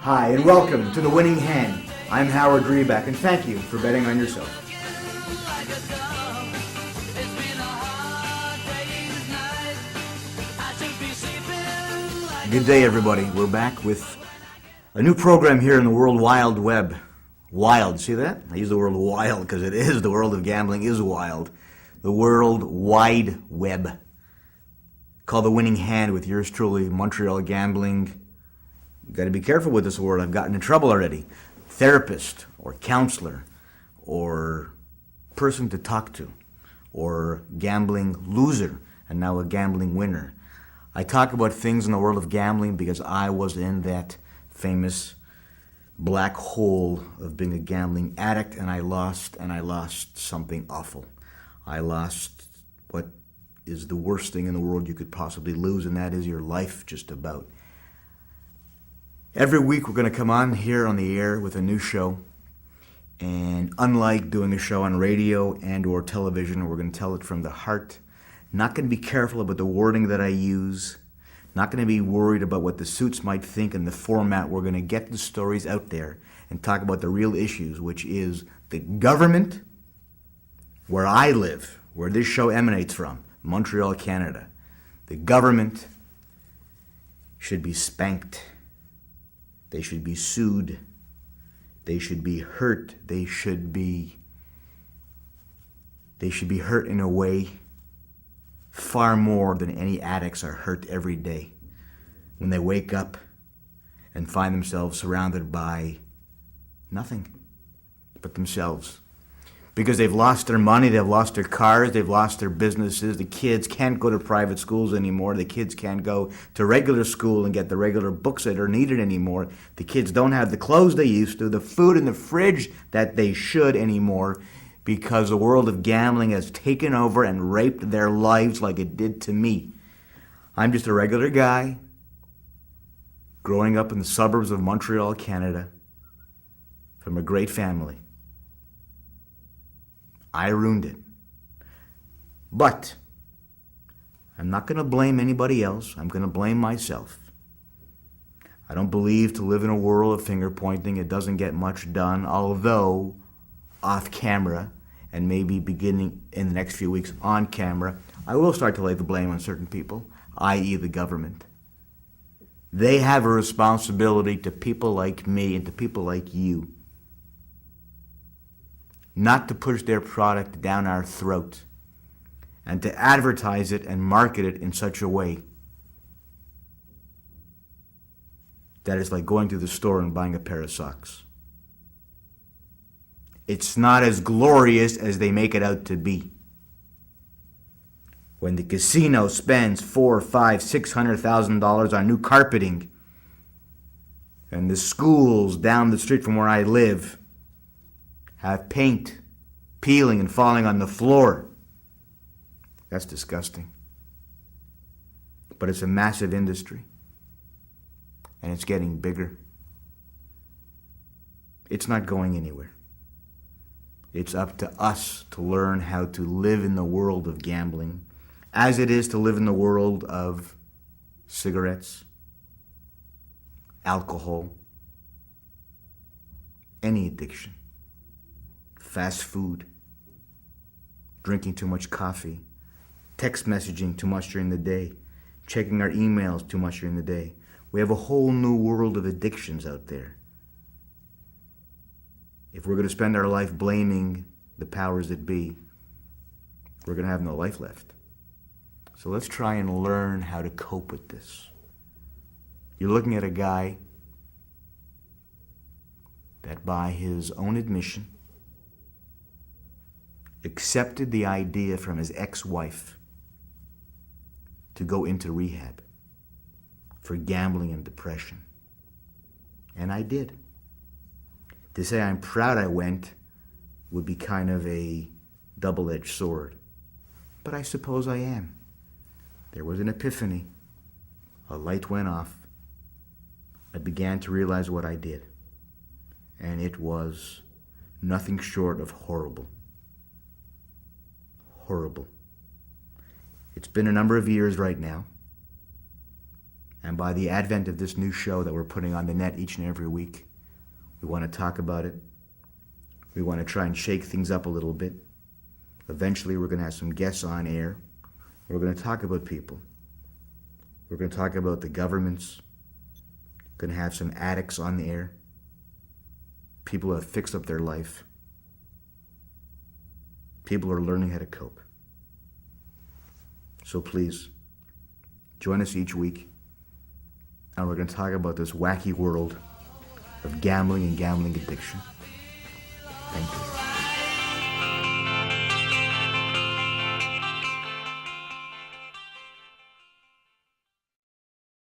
Hi, and welcome to The Winning Hand. I'm Howard Reback, and thank you for betting on yourself. Good day, everybody. We're back with a new program here in the World Wide Web. Wild, see that? I use the word wild because it is. The world of gambling is wild. The World Wide Web. Called The Winning Hand with yours truly, Montreal Gambling. You've got to be careful with this word. I've gotten in trouble already. Therapist or counselor or person to talk to or gambling loser and now a gambling winner. I talk about things in the world of gambling because I was in that famous black hole of being a gambling addict, and I lost something awful. I lost what is the worst thing in the world you could possibly lose, and that is your life, just about. Every week we're going to come on here on the air with a new show, and unlike doing a show on radio and or television, we're going to tell it from the heart. Not going to be careful about the wording that I use. Not going to be worried about what the suits might think in the format. We're going to get the stories out there and talk about the real issues, which is the government, where I live, where this show emanates from, Montreal, Canada. The government should be spanked. They should be sued. They should be hurt. They should be hurt in a way far more than any addicts are hurt every day when they wake up and find themselves surrounded by nothing but themselves. Because they've lost their money, they've lost their cars, they've lost their businesses. The kids can't go to private schools anymore. The kids can't go to regular school and get the regular books that are needed anymore. The kids don't have the clothes they used to, the food in the fridge that they should anymore, because the world of gambling has taken over and raped their lives like it did to me. I'm just a regular guy growing up in the suburbs of Montreal, Canada, from a great family. I ruined it. But I'm not going to blame anybody else. I'm going to blame myself. I don't believe to live in a world of finger pointing. It doesn't get much done, although off camera and maybe beginning in the next few weeks on camera, I will start to lay the blame on certain people, i.e. the government. They have a responsibility to people like me and to people like you, not to push their product down our throat and to advertise it and market it in such a way that it's like going to the store and buying a pair of socks. It's not as glorious as they make it out to be. When the casino spends $400,000, $500,000, $600,000 on new carpeting, and the schools down the street from where I live have paint peeling and falling on the floor. That's disgusting. But it's a massive industry, and it's getting bigger. It's not going anywhere. It's up to us to learn how to live in the world of gambling, as it is to live in the world of cigarettes, alcohol, any addiction. Fast food, drinking too much coffee, text messaging too much during the day, checking our emails too much during the day. We have a whole new world of addictions out there. If we're going to spend our life blaming the powers that be, we're going to have no life left. So let's try and learn how to cope with this. You're looking at a guy that, by his own admission, accepted the idea from his ex-wife to go into rehab for gambling and depression. And I did. To say I'm proud I went would be kind of a double-edged sword. But I suppose I am. There was an epiphany. A light went off. I began to realize what I did. And it was nothing short of horrible. Horrible. It's been a number of years right now. And by the advent of this new show that we're putting on the net each and every week, we want to talk about it. We want to try and shake things up a little bit. Eventually, we're going to have some guests on air. We're going to talk about people. We're going to talk about the governments. We're going to have some addicts on the air. People who have fixed up their life. People who are learning how to cope. So please, join us each week. And we're going to talk about this wacky world of gambling and gambling addiction. Thank you.